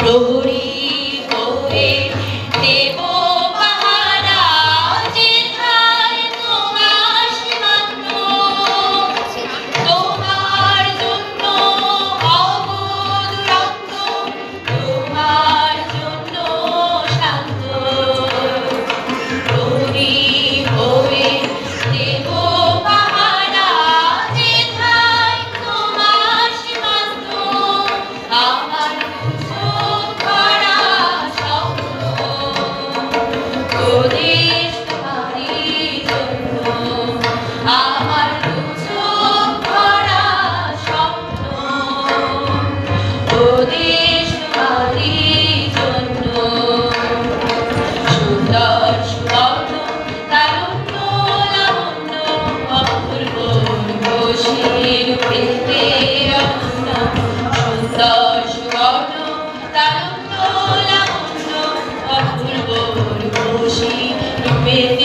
প্রহরী হয়ে দেব পাহারা, যেথায় তোমার সীমান্ত, তোমার জন্য অবধ রক্ত, তোমার জন্য শান্ত। প্রহরী হয়ে দেব পাহারা, যেথায় তোমার সীমান্ত, আমার চোখ ভরা স্বপ্ন, ওদেশ তোমারই জন্য, আমার চোখ ভরা স্বপ্ন, ওদেশ তোমারই জন্য। সুন্দর সুবর্ণ তারুণ্য লাবণ্য, অপূর্ব রূপসী রূপেতে অনন্য। সুন্দর সুবর্ণ তারুণ্য লাবণ্য, অপূর্ব রূপসী রূপেতে